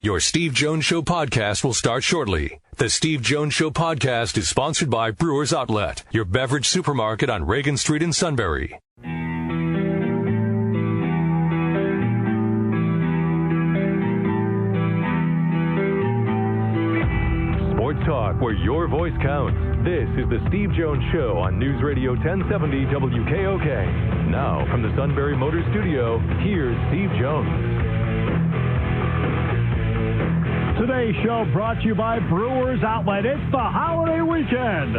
Your Steve Jones Show podcast will start shortly. The Steve Jones Show podcast is sponsored by Brewers Outlet, your beverage supermarket on Reagan Street in Sunbury. Sports talk where your voice counts. This is the Steve Jones Show on News Radio 1070 WKOK. Now, from the Sunbury Motor Studio, here's Steve Jones. Today's show brought to you by Brewers Outlet. It's the holiday weekend.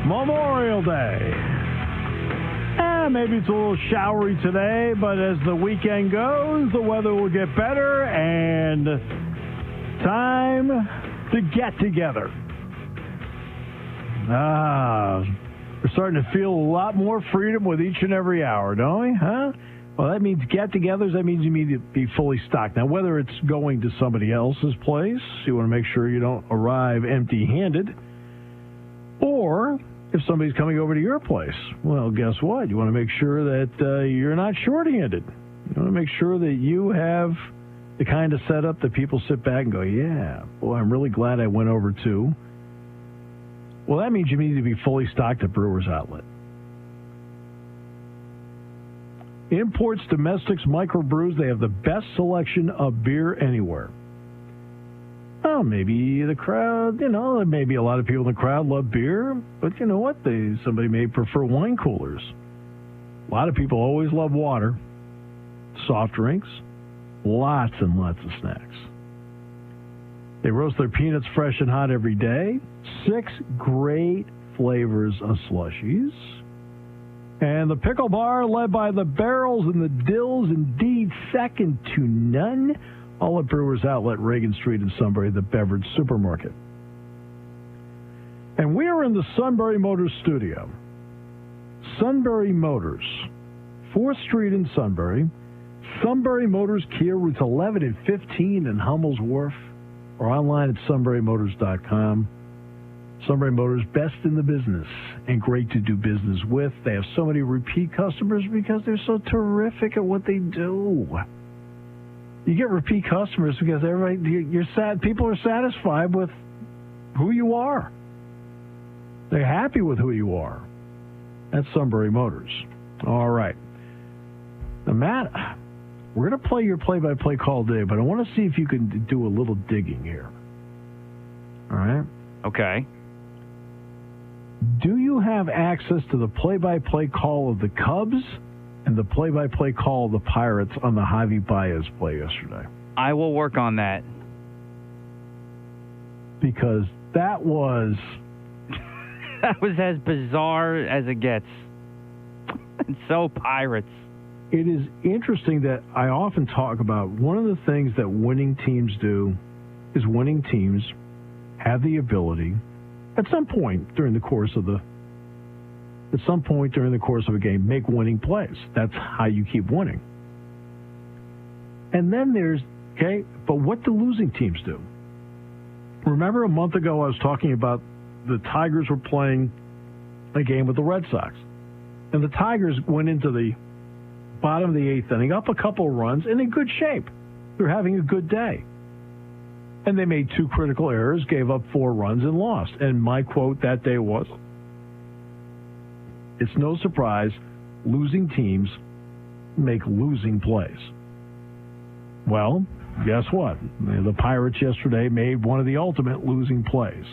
Memorial Day. Maybe it's a little showery today, but as the weekend goes, the weather will get better and time to get together. We're starting to feel a lot more freedom with each and every hour, don't we? Huh? Well, that means get-togethers. That means you need to be fully stocked. Now, whether it's going to somebody else's place, you want to make sure you don't arrive empty-handed, or if somebody's coming over to your place, well, guess what? You want to make sure that you're not short-handed. You want to make sure that you have the kind of setup that people sit back and go, yeah, boy, I'm really glad I went over to. Well, that means you need to be fully stocked at Brewers Outlet. Imports, domestics, microbrews, they have the best selection of beer anywhere. Oh, maybe the crowd, maybe a lot of people in the crowd love beer, but you know what? Somebody may prefer wine coolers. A lot of people always love water, soft drinks, lots and lots of snacks. They roast their peanuts fresh and hot every day. 6 great flavors of slushies. And the pickle bar, led by the barrels and the dills, indeed second to none. All at Brewers Outlet, Reagan Street in Sunbury, the beverage supermarket. And we are in the Sunbury Motors studio. Sunbury Motors, 4th Street in Sunbury. Sunbury Motors, Kia, routes 11 and 15 in Hummel's Wharf, or online at sunburymotors.com. Sunbury Motors, best in the business and great to do business with. They have so many repeat customers because they're so terrific at what they do. You get repeat customers because people are satisfied with who you are. They're happy with who you are. That's Sunbury Motors. All right. Now, Matt, we're going to play your play-by-play call today, but I want to see if you can do a little digging here. All right? Okay. Do you have access to the play-by-play call of the Cubs and the play-by-play call of the Pirates on the Javier Baez play yesterday? I will work on that. Because that was... that was as bizarre as it gets. And so Pirates. It is interesting that I often talk about one of the things that winning teams do is winning teams have the ability at some point during the course of a game, make winning plays. That's how you keep winning. And then but what do losing teams do? Remember a month ago I was talking about the Tigers were playing a game with the Red Sox. And the Tigers went into the bottom of the 8th inning, up a couple of runs, and in good shape. They're having a good day. And they made 2 critical errors, gave up 4 runs, and lost. And my quote that day was, it's no surprise losing teams make losing plays. Well, guess what? The Pirates yesterday made one of the ultimate losing plays.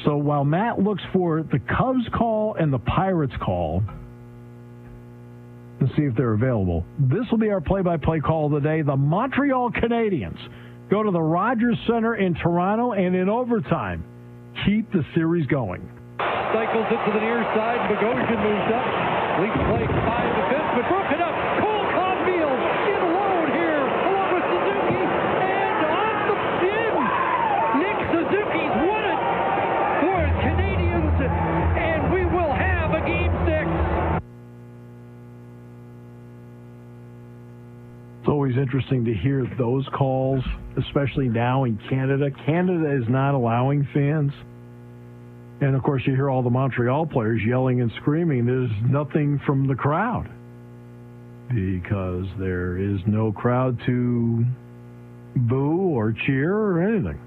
So while Matt looks for the Cubs call and the Pirates call and see if they're available, this will be our play-by-play call of the day. The Montreal Canadiens go to the Rogers Center in Toronto, and in overtime, keep the series going. Cycles it to the near side. Bogosian moves up. Leaps play 5 to 5th, but broken up. Cole Caulfield in alone here, along with Suzuki, and on the pin. Nick Suzuki's won it for the Canadians, and we will have a Game 6. It's always interesting to hear those calls, especially now in Canada. Canada is not allowing fans. And, of course, you hear all the Montreal players yelling and screaming. There's nothing from the crowd because there is no crowd to or cheer or anything.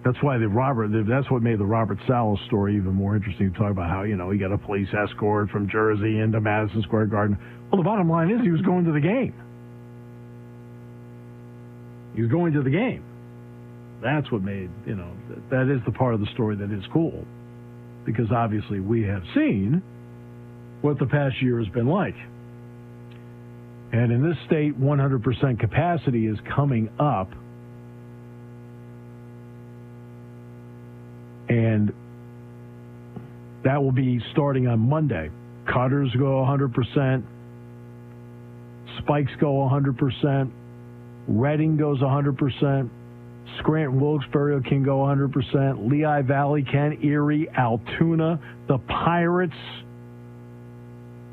That's why that's what made the Robert Saleh story even more interesting. To talk about how, he got a police escort from Jersey into Madison Square Garden. Well, the bottom line is he was going to the game. He was going to the game. That's what made, that is the part of the story that is cool. Because obviously we have seen what the past year has been like. And in this state, 100% capacity is coming up. And that will be starting on Monday. Cutters go 100%. Spikes go 100%. Reading goes 100%. Scranton Wilkes-Barre can go 100%. Lehigh Valley can. Erie, Altoona, the Pirates.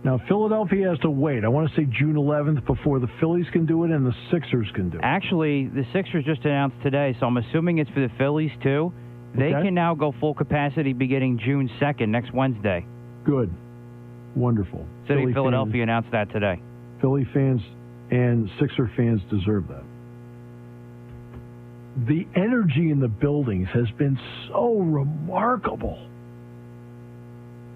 Now, Philadelphia has to wait. I want to say June 11th before the Phillies can do it and the Sixers can do it. Actually, the Sixers just announced today, so I'm assuming it's for the Phillies too. They can now go full capacity beginning June 2nd, next Wednesday. Good. Wonderful. City Philadelphia announced that today. Philly fans and Sixer fans deserve that. The energy in the buildings has been so remarkable.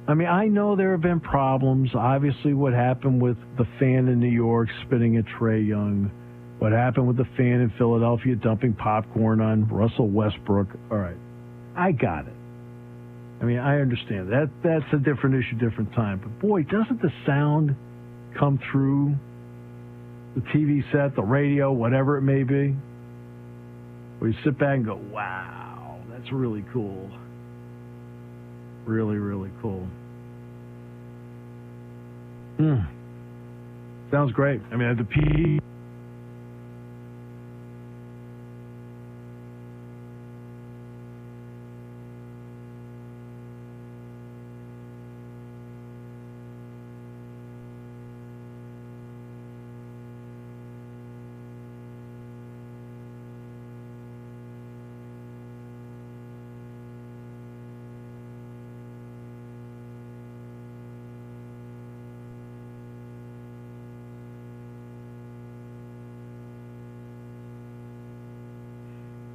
I mean, I know there have been problems. Obviously, what happened with the fan in New York spitting at Trae Young, what happened with the fan in Philadelphia dumping popcorn on Russell Westbrook. All right, I got it. I mean, I understand that. That's a different issue, different time. But boy, doesn't the sound come through the TV set, the radio, whatever it may be? Where you sit back and go, wow, that's really cool. Really, really cool. Sounds great. I mean, at the P.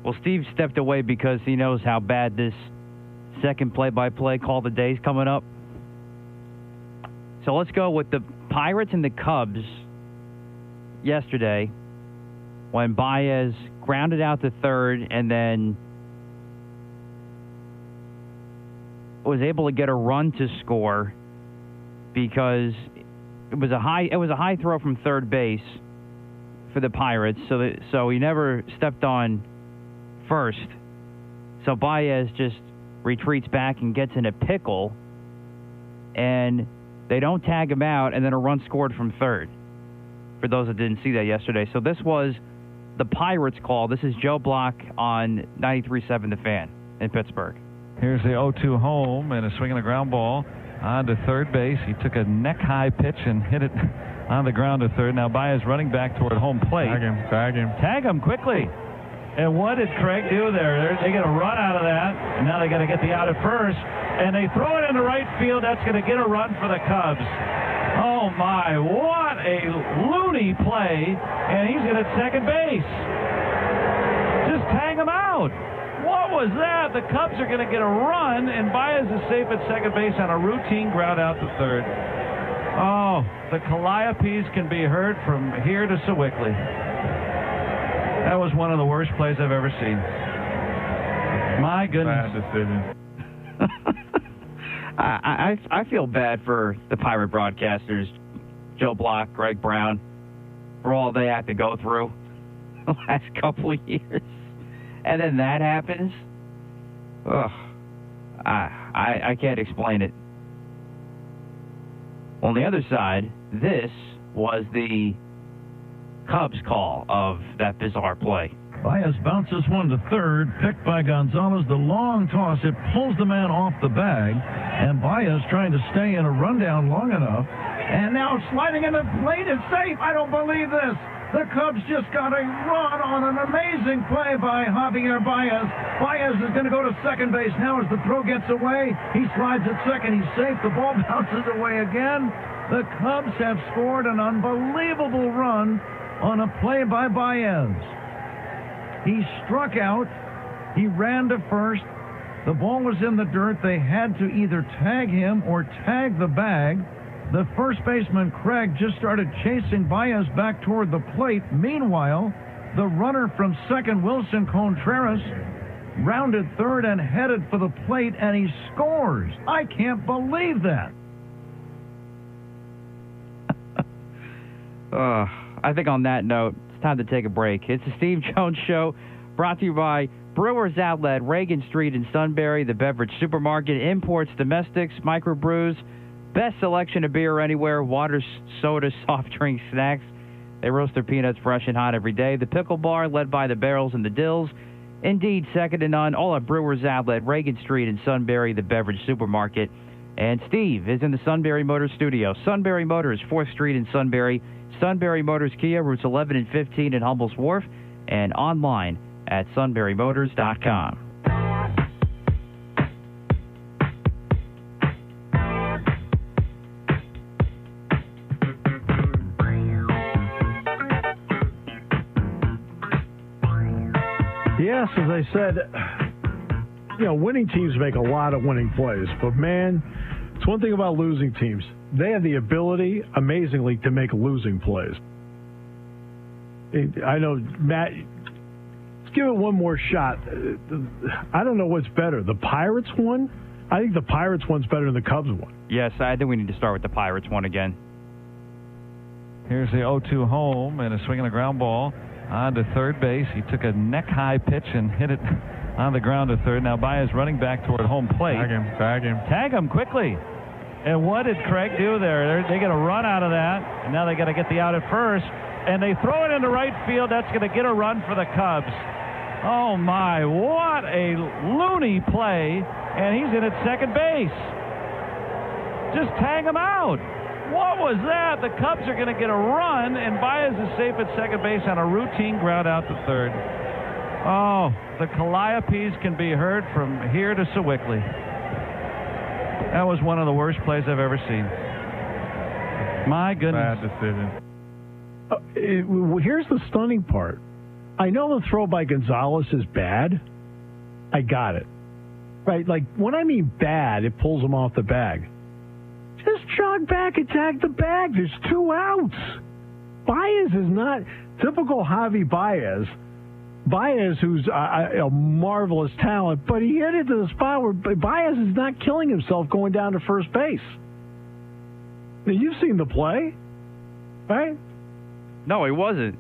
Well, Steve stepped away because he knows how bad this second play-by-play call of the day is coming up. So let's go with the Pirates and the Cubs yesterday when Baez grounded out to third and then was able to get a run to score because it was a high throw from third base for the Pirates, so he never stepped on first. So Baez just retreats back and gets in a pickle, and they don't tag him out, and then a run scored from third, for those that didn't see that yesterday. So this was the Pirates call. This is Joe Block on 93.7 The Fan in Pittsburgh. Here's the 0-2 home and a swing and a ground ball on to third base. He took a neck-high pitch and hit it on the ground to third. Now Baez running back toward home plate. Tag him quickly. And what did Craig do there? They get a run out of that, and now they got to get the out at first. And they throw it into right field. That's going to get a run for the Cubs. Oh, my. What a loony play. And he's at second base. Just tag him out. What was that? The Cubs are going to get a run, and Baez is safe at second base on a routine ground out to third. Oh, the Calliopes can be heard from here to Sewickley. That was one of the worst plays I've ever seen. My goodness. Bad decision. I feel bad for the Pirate broadcasters, Joe Block, Greg Brown, for all they have to go through the last couple of years. And then that happens. Ugh. I can't explain it. On the other side, this was the Cubs call of that bizarre play. Baez bounces one to third, picked by Gonzalez. The long toss, it pulls the man off the bag, and Baez trying to stay in a rundown long enough. And now sliding into plate is safe. I don't believe this. The Cubs just got a run on an amazing play by Javier Baez. Baez is going to go to second base now as the throw gets away. He slides at second. He's safe. The ball bounces away again. The Cubs have scored an unbelievable run on a play by Baez. He struck out. He ran to first. The ball was in the dirt. They had to either tag him or tag the bag. The first baseman, Craig, just started chasing Baez back toward the plate. Meanwhile, the runner from second, Wilson Contreras, rounded third and headed for the plate, and he scores. I can't believe that. I think on that note, it's time to take a break. It's the Steve Jones Show, brought to you by Brewers Outlet, Reagan Street in Sunbury, the beverage supermarket, imports, domestics, microbrews, best selection of beer anywhere, water, soda, soft drinks, snacks. They roast their peanuts fresh and hot every day. The Pickle Bar, led by the Barrels and the Dills. Indeed, second to none, all at Brewers Outlet, Reagan Street in Sunbury, the beverage supermarket. And Steve is in the Sunbury Motors studio. Sunbury Motors, 4th Street in Sunbury. Sunbury Motors Kia, routes 11 and 15 in Humboldt Wharf. And online at sunburymotors.com. Yes, as I said, winning teams make a lot of winning plays. But, man, it's one thing about losing teams. They have the ability, amazingly, to make losing plays. I know, Matt, let's give it one more shot. I don't know what's better. The Pirates one? I think the Pirates one's better than the Cubs one. Yes, I think we need to start with the Pirates one again. Here's the 0-2 home and a swing and a ground ball on to third base. He took a neck-high pitch and hit it on the ground to third. Now Baez running back toward home plate. Tag him quickly. And what did Craig do there? They get a run out of that, and now they got to get the out at first. And they throw it into right field. That's going to get a run for the Cubs. Oh, my. What a loony play. And he's in at second base. Just tag him out. What was that? The Cubs are going to get a run, and Baez is safe at second base on a routine ground out to third. Oh, the Calliopes can be heard from here to Sewickley. That was one of the worst plays I've ever seen. My goodness. Bad decision. Here's the stunning part. I know the throw by Gonzalez is bad. I got it. Right? Like, when I mean bad, it pulls him off the bag. Just jog back and tag the bag. There's 2 outs. Baez is not typical Javi Baez. Baez, who's a marvelous talent, but he hit it to the spot where Baez is not killing himself going down to first base. Now, you've seen the play, right? No, he wasn't.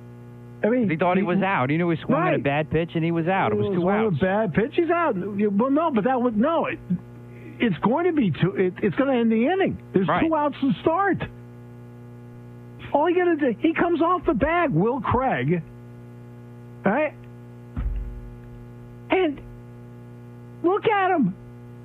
I mean, he thought he was out. He knew he swung at a bad pitch, and he was out. It was 2 outs. A bad pitch, he's out. Well, no, but that was no. It's going to be 2. It's going to end the inning. There's 2 outs to start. All you got to do, he comes off the bag, Will Craig, right? And look at him.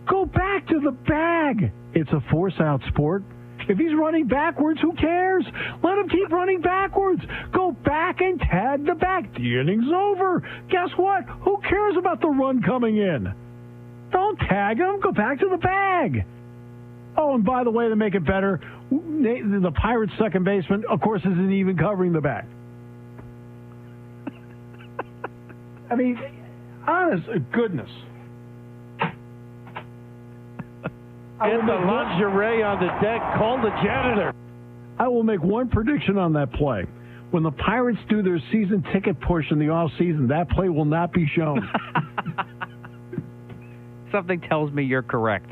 Go back to the bag. It's a force-out sport. If he's running backwards, who cares? Let him keep running backwards. Go back and tag the bag. The inning's over. Guess what? Who cares about the run coming in? Don't tag him. Go back to the bag. Oh, and by the way, to make it better, the Pirates' second baseman, of course, isn't even covering the bag. I mean, honest goodness. Get the lingerie on the deck. Call the janitor. I will make one prediction on that play. When the Pirates do their season ticket push in the offseason, that play will not be shown. Something tells me you're correct.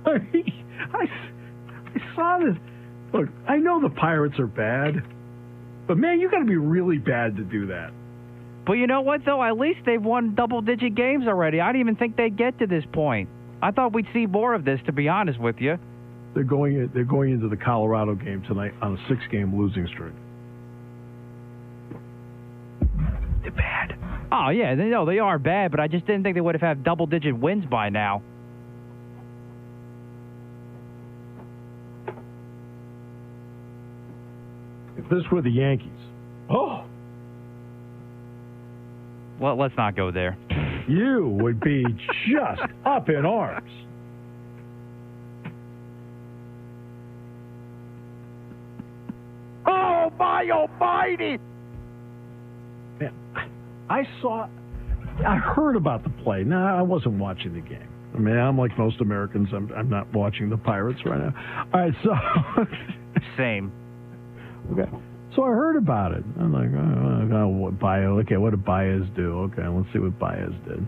I saw this. Look, I know the Pirates are bad, but, man, you got to be really bad to do that. But you know what, though? At least they've won double-digit games already. I didn't even think they'd get to this point. I thought we'd see more of this, to be honest with you. They're going into the Colorado game tonight on a 6-game losing streak. They're bad. Oh, yeah, they are bad, but I just didn't think they would have had double-digit wins by now. If this were the Yankees. Oh! Well, let's not go there. You would be just up in arms. Oh, my almighty! I heard about the play. No, I wasn't watching the game. I mean, I'm like most Americans. I'm not watching the Pirates right now. All right, so same. Okay, so I heard about it. I'm like, what Baez? Okay, what did Baez do? Okay, let's see what Baez did.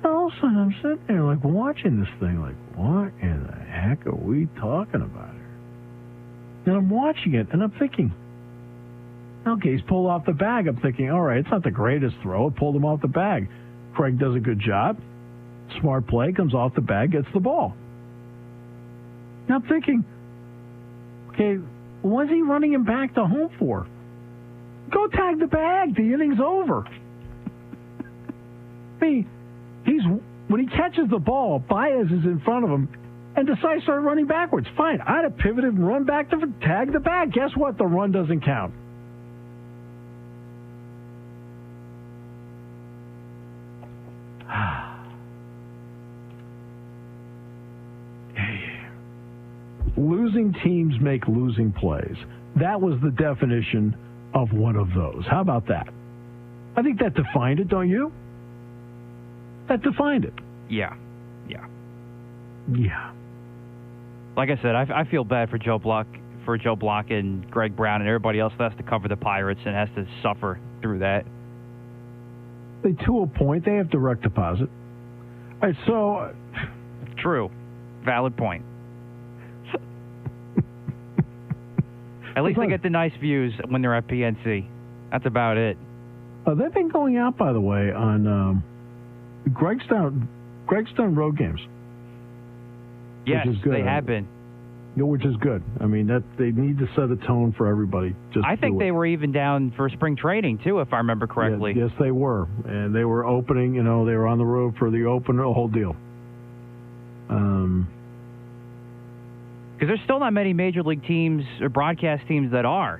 And all of a sudden, I'm sitting there like watching this thing, like, what in the heck are we talking about here? And I'm watching it, and I'm thinking, okay, he's pulled off the bag. I'm thinking, all right, it's not the greatest throw. It pulled him off the bag. Craig does a good job. Smart play, comes off the bag, gets the ball. Now I'm thinking, okay, what's he running him back to home for? Go tag the bag. The inning's over. When he catches the ball, Baez is in front of him and decides to start running backwards. Fine, I'd have pivoted and run back to tag the bag. Guess what? The run doesn't count. Losing teams make losing plays. That was the definition of one of those. How about that? I think that defined it, don't you? That defined it. Yeah. Like I said, I feel bad for Joe Block and Greg Brown and everybody else that has to cover the Pirates and has to suffer through that. To a point, they have direct deposit. All right, so true, valid point. At least they get the nice views when they're at PNC. That's about it. They've been going out, by the way, on Gregstown road games. Yes, which is good. They have been. Which is good. I mean, that they need to set a tone for everybody. I think they were even down for spring training, too, if I remember correctly. Yes, they were. And they were opening, they were on the road for the opener, the whole deal. Because there's still not many major league teams or broadcast teams that are.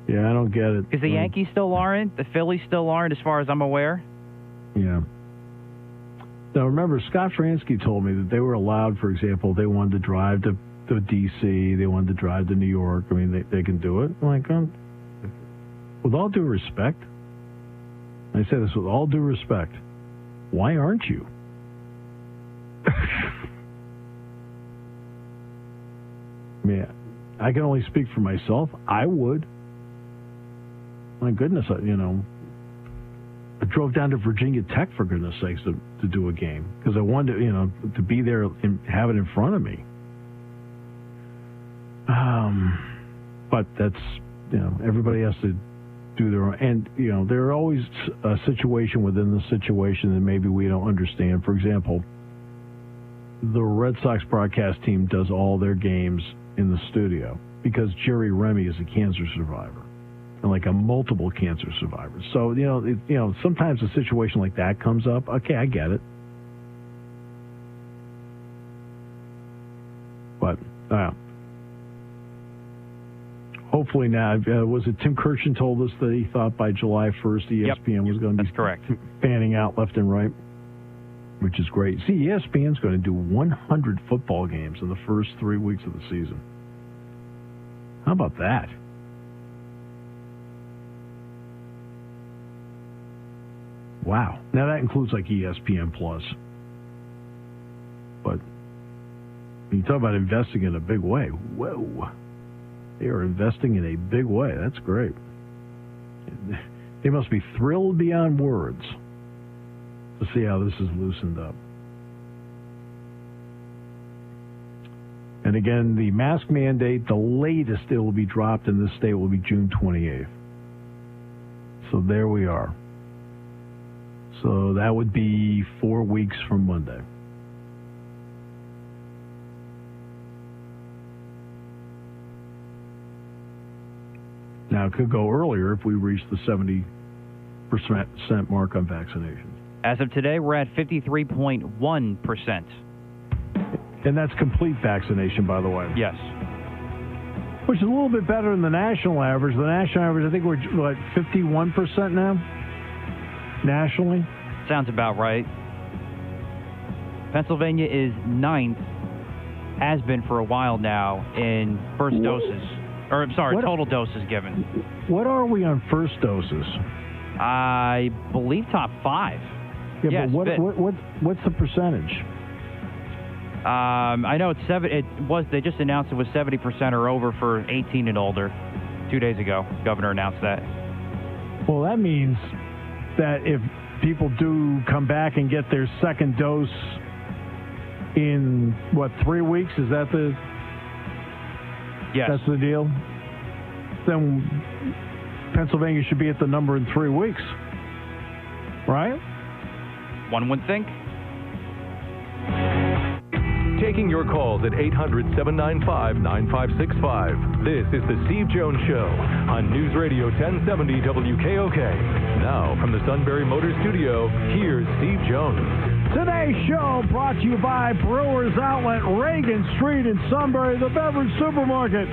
Yeah, I don't get it. Because the Yankees still aren't. The Phillies still aren't, as far as I'm aware. Yeah. Now, remember, Scott Fransky told me that they were allowed, for example, they wanted to drive to D.C., they wanted to drive to New York. I mean, they can do it. I'm like, with all due respect, I say this with all due respect, why aren't you? I mean, I can only speak for myself. I would. My goodness, I I drove down to Virginia Tech, for goodness sakes, to do a game because I wanted to be there and have it in front of me. But that's everybody has to do their own, and there's always a situation within the situation that maybe we don't understand. For example, the Red Sox broadcast team does all their games in the studio because Jerry Remy is a cancer survivor. And like a multiple cancer survivor. So, sometimes a situation like that comes up. Okay, I get it. But, hopefully now, was it Tim Kirshen told us that he thought by July 1st ESPN was going to be fanning out left and right, which is great. See, ESPN's going to do 100 football games in the first 3 weeks of the season. How about that? Wow. Now that includes like ESPN Plus. But when you talk about investing in a big way, whoa. They are investing in a big way. That's great. They must be thrilled beyond words to see how this is loosened up. And again, the mask mandate, the latest it will be dropped in this state will be June 28th. So there we are. So that would be 4 weeks from Monday. Now, it could go earlier if we reach the 70% mark on vaccinations. As of today, we're at 53.1%. And that's complete vaccination, by the way. Yes. Which is a little bit better than the national average. The national average, I think we're at 51% now. Nationally? Sounds about right. Pennsylvania is 9th, has been for a while now, in first doses. Or, I'm sorry, total doses given. What are we on first doses? I believe top 5. Yeah, yes, but what's the percentage? I know it's 7. They just announced it was 70% or over for 18 and older 2 days ago. Governor announced that. Well, that means that if people do come back and get their second dose in 3 weeks, is that the? Yes. That's the deal. Then Pennsylvania should be at the number in 3 weeks, right? One would think. Taking your calls at 800-795-9565. This is the Steve Jones Show on News Radio 1070 WKOK. Now, from the Sunbury Motors Studio, here's Steve Jones. Today's show brought to you by Brewers Outlet, Reagan Street in Sunbury, the beverage supermarket.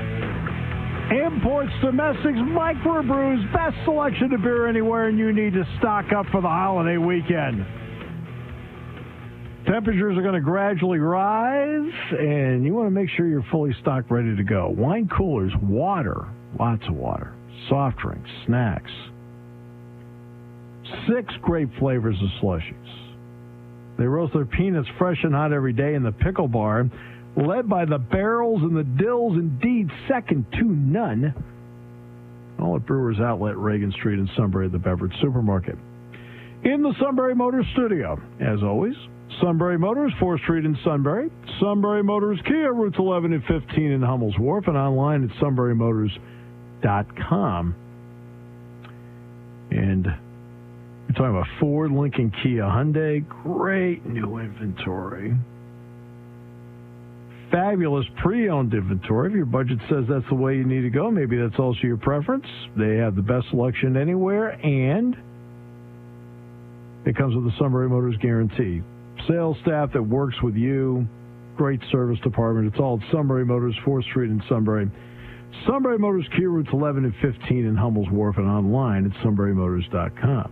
Imports, domestics, microbrews, best selection of beer anywhere, and you need to stock up for the holiday weekend. Temperatures are going to gradually rise, and you want to make sure you're fully stocked, ready to go. Wine coolers, water, lots of water, soft drinks, snacks. 6 great flavors of slushies. They roast their peanuts fresh and hot every day in the pickle bar, led by the barrels and the dills, indeed second to none. All at Brewers Outlet, Reagan Street in Sunbury, the beverage supermarket. In the Sunbury Motors studio, as always, Sunbury Motors, 4th Street in Sunbury. Sunbury Motors Kia, routes 11 and 15 in Hummel's Wharf, and online at sunburymotors.com. And we're talking about Ford, Lincoln, Kia, Hyundai. Great new inventory. Fabulous pre-owned inventory. If your budget says that's the way you need to go, maybe that's also your preference. They have the best selection anywhere, and it comes with the Sunbury Motors guarantee. Sales staff that works with you, great service department. It's all at Sunbury Motors, 4th Street in Sunbury. Sunbury Motors, Kia, routes 11 and 15 in Hummel's Wharf, and online at sunburymotors.com.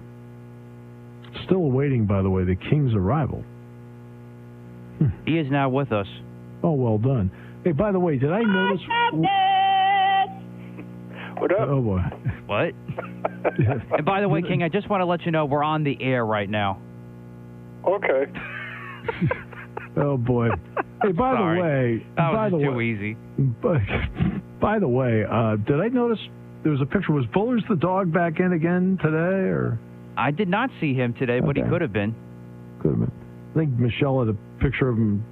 Still awaiting, by the way, the King's arrival. He is now with us. Oh, well done. Hey, by the way, did I notice... What up? Oh, boy. What? And by the way, King, I just want to let you know we're on the air right now. Okay. Oh, boy. Hey, by the way... That was too easy. By the way, did I notice there was a picture? Was Bullers the dog back in again today, or... I did not see him today, but he could have been. Could have been. I think Michelle had a picture of him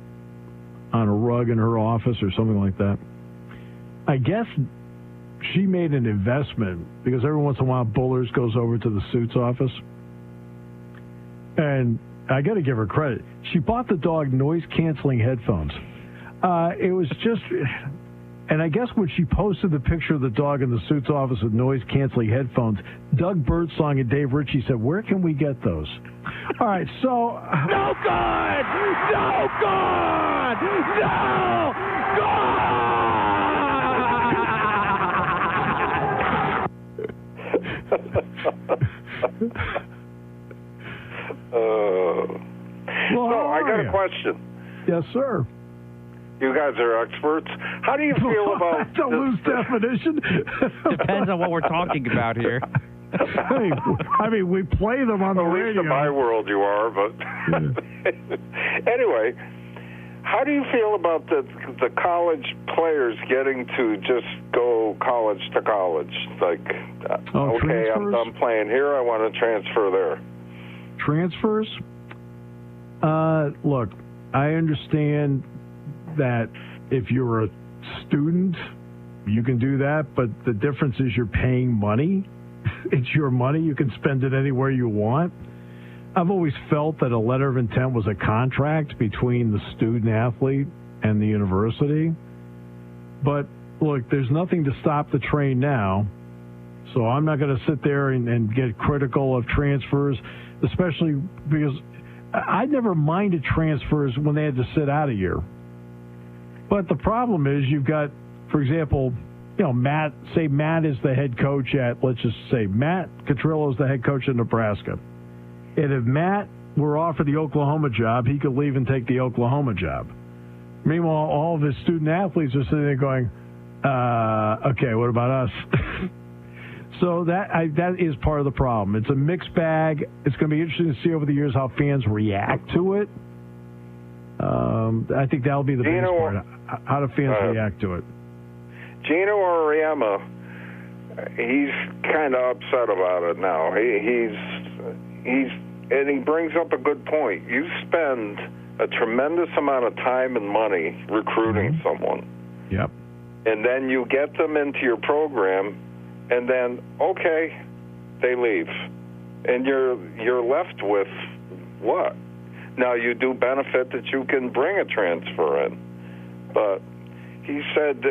on a rug in her office or something like that. I guess she made an investment because every once in a while Bullers goes over to the suits office. And I got to give her credit. She bought the dog noise-canceling headphones. It was just... And I guess when she posted the picture of the dog in the suits office with noise-canceling headphones, Doug Birdsong and Dave Ritchie said, "Where can we get those?" All right, so... No good! No good! No good! So, I got a question. Yes, sir. You guys are experts. How do you feel about... That's a loose definition. Depends on what we're talking about here. Hey, I mean, we play them on the radio. At least in my world you are, but... Anyway, how do you feel about the college players getting to just go college to college? Like, okay, I'm done playing here, I want to transfer there. Transfers? Look, I understand that if you're a student, you can do that, but the difference is you're paying money. It's your money. You can spend it anywhere you want. I've always felt that a letter of intent was a contract between the student athlete and the university. But look, there's nothing to stop the train now. So I'm not going to sit there and get critical of transfers, especially because I never minded transfers when they had to sit out a year. But the problem is you've got, for example, Matt is the head coach at, let's just say, Matt Catrillo is the head coach in Nebraska. And if Matt were offered the Oklahoma job, he could leave and take the Oklahoma job. Meanwhile, all of his student athletes are sitting there going, Okay, what about us? So that is part of the problem. It's a mixed bag. It's going to be interesting to see over the years how fans react to it. I think that'll be the biggest part. How do fans react to it? Gino Auriemma, he's kind of upset about it now. And he brings up a good point. You spend a tremendous amount of time and money recruiting someone. Yep. And then you get them into your program, and then, okay, they leave. And you're left with what? Now, you do benefit that you can bring a transfer in. But he said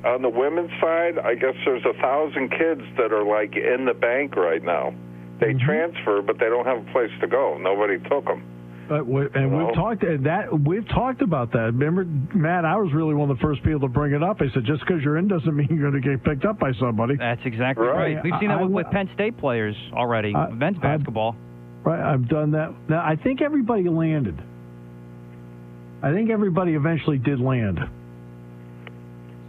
on the women's side, I guess there's 1,000 kids that are, like, in the bank right now. They transfer, but they don't have a place to go. Nobody took them. We've talked about that. Remember, Matt, I was really one of the first people to bring it up. I said, just because you're in doesn't mean you're going to get picked up by somebody. That's exactly right. We've seen that with Penn State players already, men's basketball. Right, I've done that. Now, I think everybody landed. I think everybody eventually did land.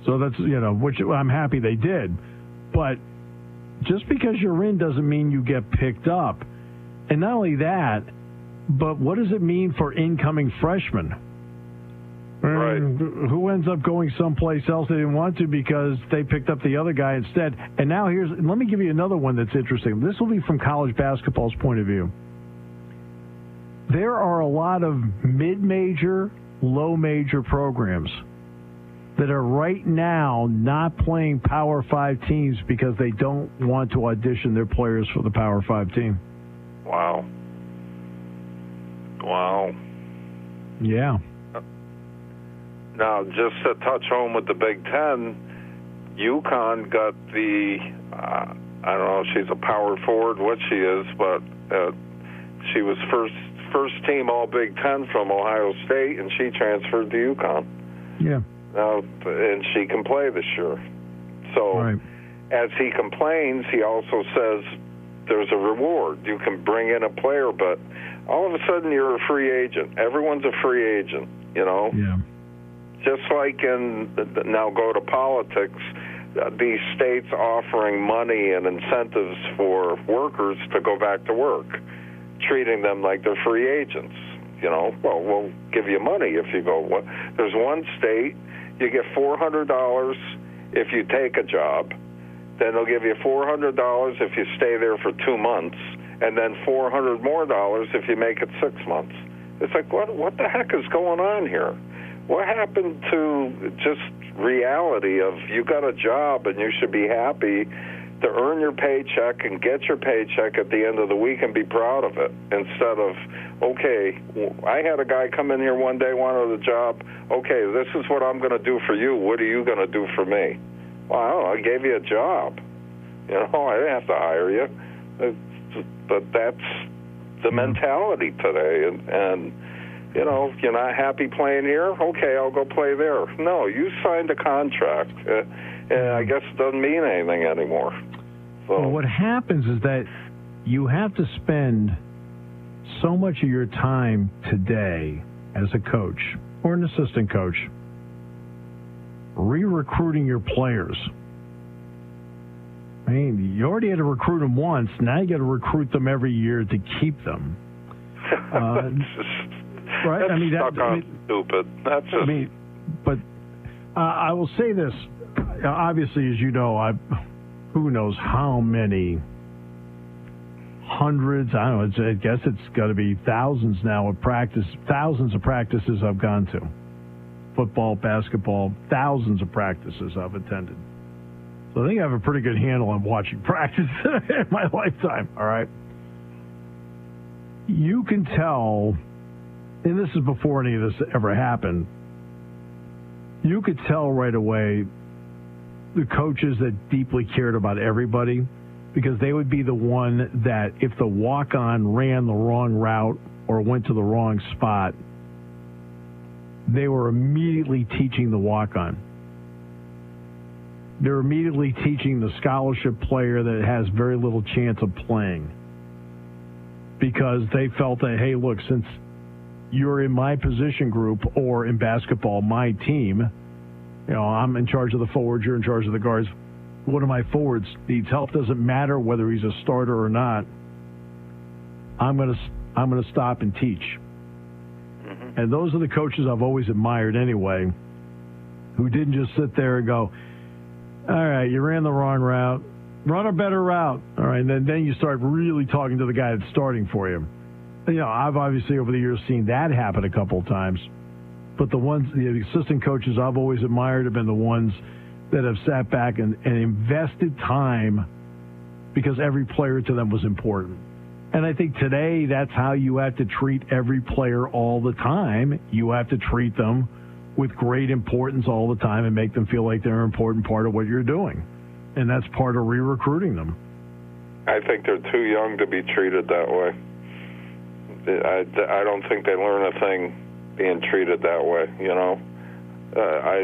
So that's, which I'm happy they did. But just because you're in doesn't mean you get picked up. And not only that, but what does it mean for incoming freshmen? Right. Who ends up going someplace else they didn't want to because they picked up the other guy instead? And now let me give you another one that's interesting. This will be from college basketball's point of view. There are a lot of mid-major, low-major programs that are right now not playing Power 5 teams because they don't want to audition their players for the Power 5 team. Wow. Yeah. Now, just to touch home with the Big Ten, UConn got the, I don't know if she's a power forward, what she is, but she was first team All Big Ten from Ohio State, and she transferred to UConn. Yeah. Now, and she can play this year. So, as he complains, he also says there's a reward. You can bring in a player, but all of a sudden you're a free agent. Everyone's a free agent, Yeah. Just like now go to politics, these states offering money and incentives for workers to go back to work, treating them like they're free agents. Well, we'll give you money if you go. There's one state, you get $400 if you take a job. Then they'll give you $400 if you stay there for 2 months, and then $400 more if you make it 6 months. It's like, what the heck is going on here? What happened to just reality of you got a job and you should be happy to earn your paycheck and get your paycheck at the end of the week and be proud of it, instead of, okay, I had a guy come in here one day, wanted a job, okay, this is what I'm going to do for you. What are you going to do for me? Well, I don't know, I gave you a job. I didn't have to hire you. But that's the mentality today. And you're not happy playing here? Okay, I'll go play there. No, you signed a contract. And I guess it doesn't mean anything anymore. So well, what happens is that you have to spend so much of your time today as a coach or an assistant coach re-recruiting your players. I mean, you already had to recruit them once. Now you got to recruit them every year to keep them. Right? That's stupid. That's just. But I will say this. Obviously, as you know, who knows how many hundreds, I don't know, I guess it's got to be thousands now of thousands of practices I've gone to. Football, basketball, thousands of practices I've attended. So I think I have a pretty good handle on watching practice in my lifetime, all right? You can tell, and this is before any of this ever happened, you could tell right away the coaches that deeply cared about everybody, because they would be the one that if the walk-on ran the wrong route or went to the wrong spot, they were immediately teaching the walk-on. They're immediately teaching the scholarship player that has very little chance of playing, because they felt that, hey, look, since you're in my position group or in basketball, my team, I'm in charge of the forwards, you're in charge of the guards. One of my forwards needs help. Doesn't matter whether he's a starter or not. I'm gonna stop and teach. Mm-hmm. And those are the coaches I've always admired anyway, who didn't just sit there and go, all right, you ran the wrong route. Run a better route. All right, and then you start really talking to the guy that's starting for you. I've obviously over the years seen that happen a couple of times. But the assistant coaches I've always admired have been the ones that have sat back and invested time because every player to them was important. And I think today that's how you have to treat every player all the time. You have to treat them with great importance all the time and make them feel like they're an important part of what you're doing. And that's part of re-recruiting them. I think they're too young to be treated that way. I don't think they learn a thing being treated that way,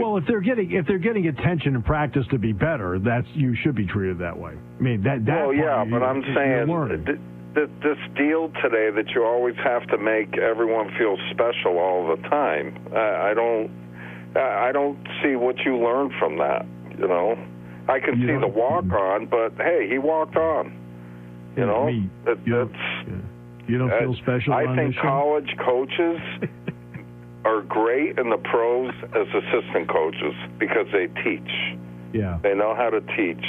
Well, if they're getting attention in practice to be better, you should be treated that way. I mean, that. Well, yeah, but I'm saying this deal today that you always have to make everyone feel special all the time. I don't see what you learn from that. I can see the walk on, but hey, he walked on. You don't feel special. I think college coaches are great in the pros as assistant coaches because they teach. Yeah. They know how to teach.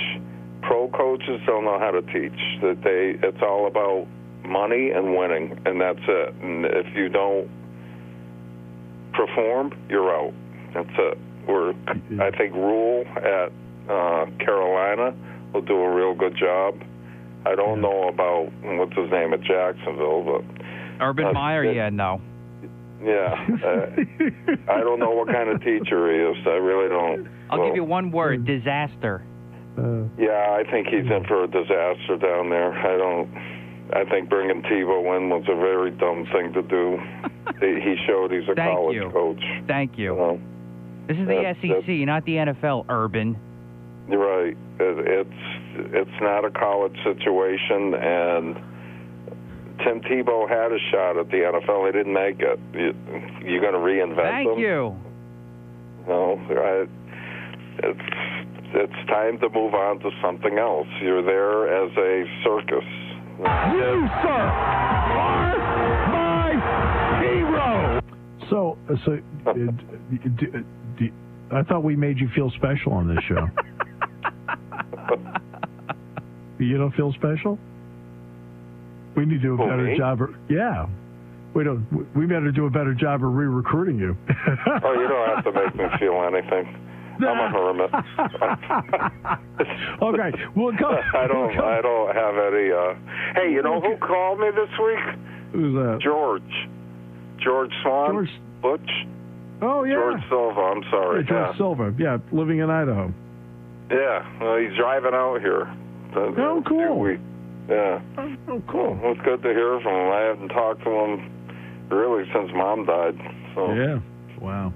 Pro coaches don't know how to teach. It's all about money and winning, and that's it. And if you don't perform, you're out. That's it. I think Rule at Carolina will do a real good job. I don't know about what's his name at Jacksonville, but Urban Meyer, no. Yeah, I don't know what kind of teacher he is. I really don't. I'll give you one word: disaster. Yeah, I think he's in for a disaster down there. I think bringing Tebow in was a very dumb thing to do. He showed he's a college coach. Thank you. This is the SEC, not the NFL, Urban. You're right. It's not a college situation, and Tim Tebow had a shot at the NFL. He didn't make it. You're going to reinvent him? Thank you. No, it's time to move on to something else. You're there as a circus. You, sir, are my hero. So I thought we made you feel special on this show. You don't feel special? We need to do a better job. Yeah. We better do a better job of re-recruiting you. Oh, you don't have to make me feel anything. I'm a hermit. Okay. I don't have any. Hey, you know who called me this week? Who's that? George Swan. Butch. Oh, yeah. George Silva. I'm sorry. Yeah, George Silva. Yeah, living in Idaho. Yeah. Well, he's driving out here. Oh, cool. Yeah. Oh, cool. Well, it's good to hear from him. I haven't talked to him really since Mom died. So. Yeah. Wow.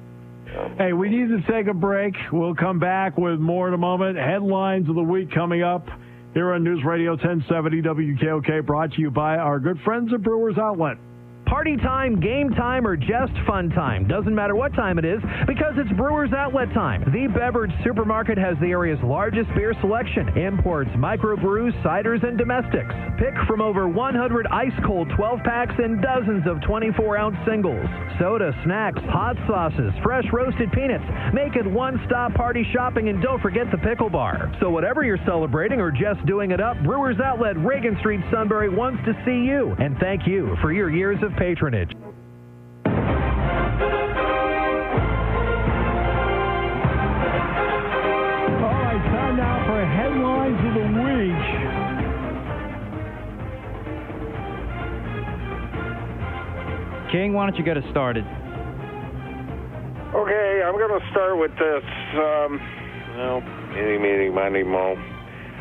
Hey, we need to take a break. We'll come back with more in a moment. Headlines of the week coming up here on News Radio 1070 WKOK, brought to you by our good friends at Brewers Outlet. Party time, game time, or just fun time. Doesn't matter what time it is, because it's Brewers Outlet time. The beverage supermarket has the area's largest beer selection. Imports, microbrews, ciders, and domestics. Pick from over 100 ice-cold 12-packs and dozens of 24-ounce singles. Soda, snacks, hot sauces, fresh roasted peanuts. Make it one-stop party shopping, and don't forget the pickle bar. So whatever you're celebrating or just doing it up, Brewers Outlet, Reagan Street, Sunbury wants to see you. And thank you for your years of patronage. All right, time now for headlines of the week. King, why don't you get us started? Okay, I'm going to start with this. Meeny, miny, mo.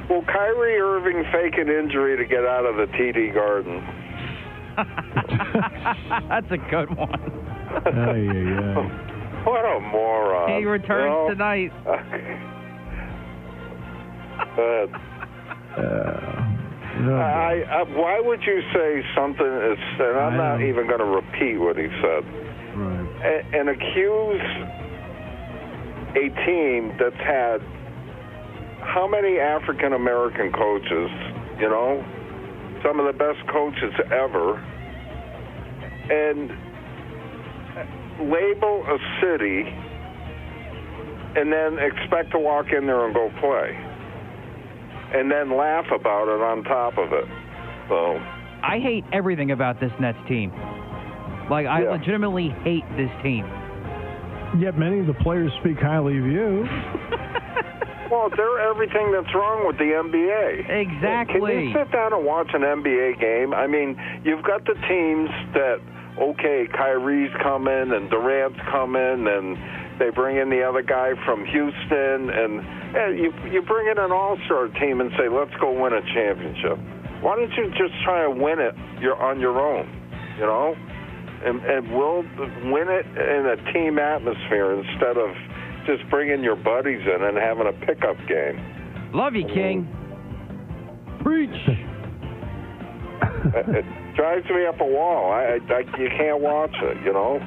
Will Kyrie Irving fake an injury to get out of the TD Garden? That's a good one. What a moron. He returns tonight. Why would you say something, and I'm not even going to repeat what he said, right. And accuse a team that's had how many African American coaches, you know, some of the best coaches ever, and label a city and then expect to walk in there and go play and then laugh about it on top of it. So I hate everything about this Nets team. Like, I legitimately hate this team. Yet many of the players speak highly of you. Well, they're everything that's wrong with the NBA. Exactly. Can you sit down and watch an NBA game? I mean, you've got the teams that, okay, Kyrie's coming and Durant's coming, and they bring in the other guy from Houston, and you bring in an all-star team and say, let's go win a championship. Why don't you just try and win it on your own, you know? And we'll win it in a team atmosphere instead of just bringing your buddies in and having a pickup game. Love you, King. Preach. It drives me up a wall. You can't watch it, you know?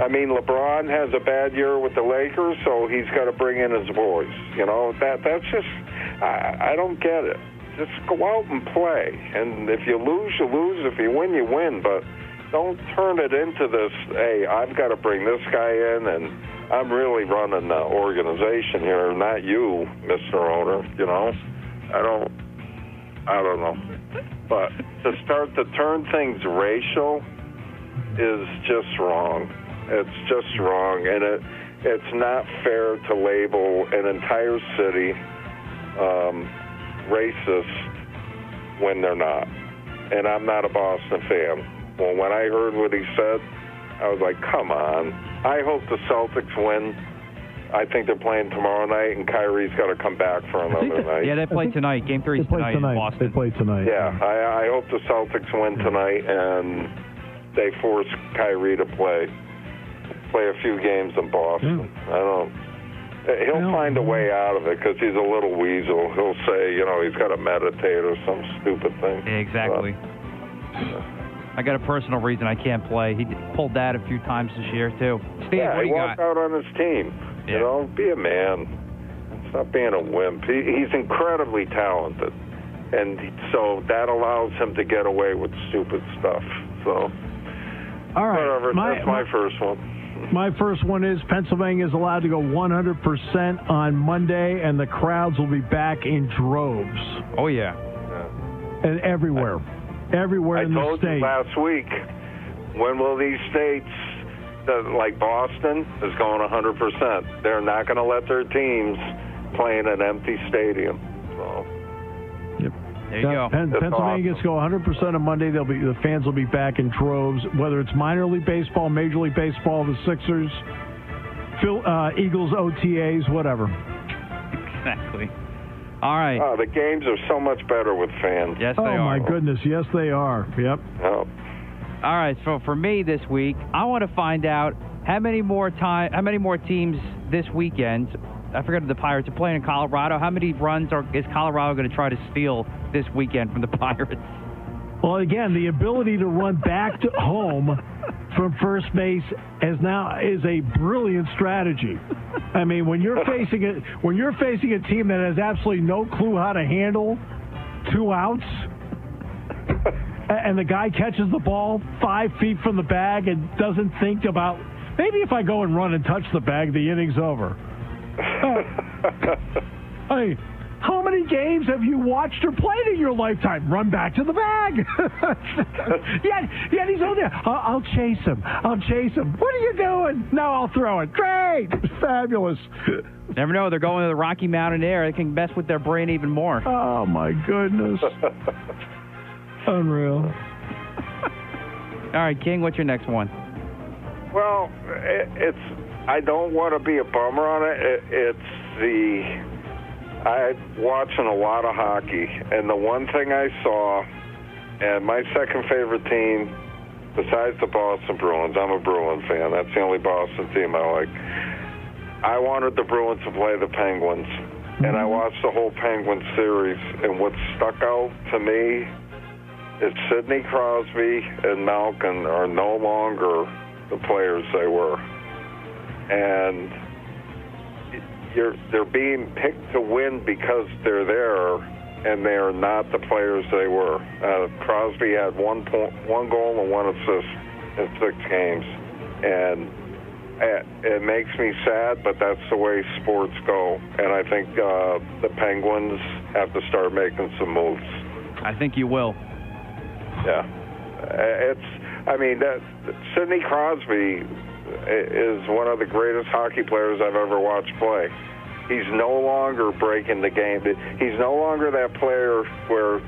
I mean, LeBron has a bad year with the Lakers, so he's got to bring in his boys. You know, that's just, I don't get it. Just go out and play. And if you lose, you lose. If you win, you win. But don't turn it into this, hey, I've got to bring this guy in, and I'm really running the organization here, not you, Mr. Owner, you know? I don't know. But to start to turn things racial is just wrong. It's just wrong, and it's not fair to label an entire city racist when they're not. And I'm not a Boston fan. Well, when I heard what he said, I was like, come on. I hope the Celtics win. I think they're playing tomorrow night, and Kyrie's got to come back for another night. Yeah, they play tonight. Game 3 is tonight in Boston. They play tonight. Yeah, I hope the Celtics win tonight, and they force Kyrie to play a few games in Boston. Yeah. He'll find a way out of it because he's a little weasel. He'll say, you know, he's got to meditate or some stupid thing. Yeah, exactly. I got a personal reason I can't play. He pulled that a few times this year, too. Steve, what do you got? He walked out on his team. Yeah. You know, be a man. Stop being a wimp. He's incredibly talented. And so that allows him to get away with stupid stuff. So, all right. Whatever. That's my first one. My first one is Pennsylvania is allowed to go 100% on Monday, and the crowds will be back in droves. Oh, yeah. And everywhere. Everywhere in the state. I told you last week, when will these states, like Boston, is going 100%? They're not going to let their teams play in an empty stadium. So. Yep. There you go. Pennsylvania gets to go 100% on Monday. The fans will be back in droves, whether it's minor league baseball, major league baseball, the Sixers, Eagles, OTAs, whatever. Exactly. All right. The games are so much better with fans. Yes, they are. Oh, my goodness. Yes, they are. Yep. Oh. All right. So for me this week, I want to find out how many more teams this weekend. I forgot the Pirates are playing in Colorado. How many runs is Colorado going to try to steal this weekend from the Pirates? Well, again, the ability to run back to home from first base is a brilliant strategy. I mean, when you're facing a team that has absolutely no clue how to handle 2 outs, and the guy catches the ball 5 feet from the bag and doesn't think about, maybe if I go and run and touch the bag, the inning's over. Hey, how many games have you watched or played in your lifetime? Run back to the bag. yeah, he's on there. I'll chase him. What are you doing? No, I'll throw it. Great. Fabulous. Never know. They're going to the Rocky Mountain Air. It can mess with their brain even more. Oh, my goodness. Unreal. All right, King, what's your next one? Well, I don't want to be a bummer on it. I'm watching a lot of hockey, and the one thing I saw, and my second favorite team, besides the Boston Bruins, I'm a Bruin fan. That's the only Boston team I like. I wanted the Bruins to play the Penguins, and I watched the whole Penguins series, and what stuck out to me is Sidney Crosby and Malkin are no longer the players they were. And they're being picked to win because they're there, and they are not the players they were. Crosby had one goal and 1 assist in 6 games, and it makes me sad, but that's the way sports go. And I think the Penguins have to start making some moves. I think you will. Yeah, Sidney Crosby is one of the greatest hockey players I've ever watched play. He's no longer breaking the game. He's no longer that player where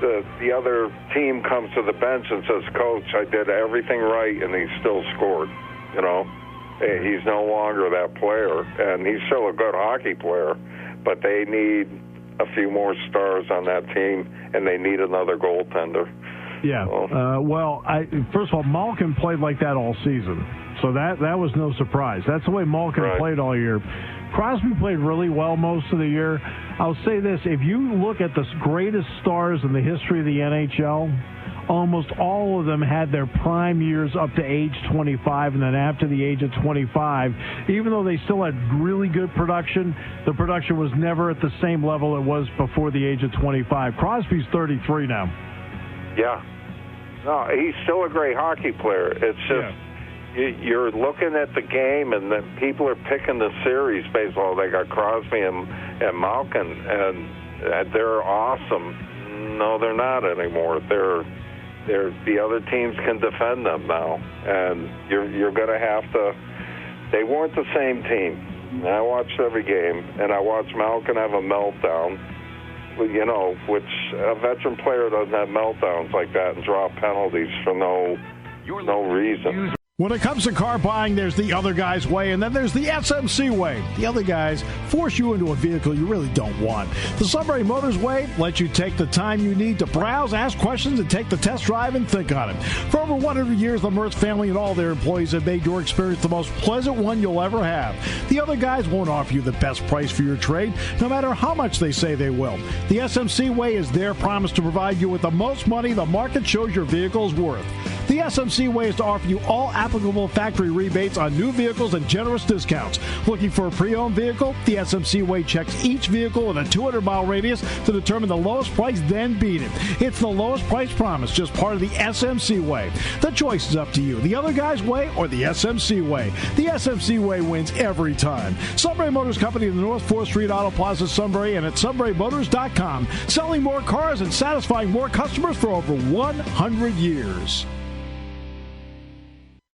the other team comes to the bench and says, "Coach, I did everything right," and he still scored. You know, he's no longer that player, and he's still a good hockey player, but they need a few more stars on that team, and they need another goaltender. Yeah. First of all, Malkin played like that all season, so that was no surprise. That's the way Malkin played all year. Crosby played really well most of the year. I'll say this: if you look at the greatest stars in the history of the NHL, almost all of them had their prime years up to age 25, and then after the age of 25, even though they still had really good production, the production was never at the same level it was before the age of 25. Crosby's 33 now. Yeah. No, he's still a great hockey player. It's just you're looking at the game, and then people are picking the series based on they got Crosby and Malkin, and they're awesome. No, they're not anymore. They're the other teams can defend them now, and you're going to have to. They weren't the same team. And I watched every game, and I watched Malkin have a meltdown. You know, which a veteran player doesn't have meltdowns like that and draw penalties for no reason. When it comes to car buying, there's the other guy's way, and then there's the SMC way. The other guys force you into a vehicle you really don't want. The Sunbury Motors way lets you take the time you need to browse, ask questions, and take the test drive and think on it. For over 100 years, the Mertz family and all their employees have made your experience the most pleasant one you'll ever have. The other guys won't offer you the best price for your trade, no matter how much they say they will. The SMC way is their promise to provide you with the most money the market shows your vehicle is worth. The SMC way is to offer you all applicable factory rebates on new vehicles and generous discounts. Looking for a pre-owned vehicle? The SMC way checks each vehicle in a 200-mile radius to determine the lowest price, then beat it. It's the lowest price promise, just part of the SMC way. The choice is up to you, the other guy's way or the SMC way. The SMC way wins every time. Sunbury Motors Company in the North 4th Street Auto Plaza, Sunbury, and at sunburymotors.com. Selling more cars and satisfying more customers for over 100 years.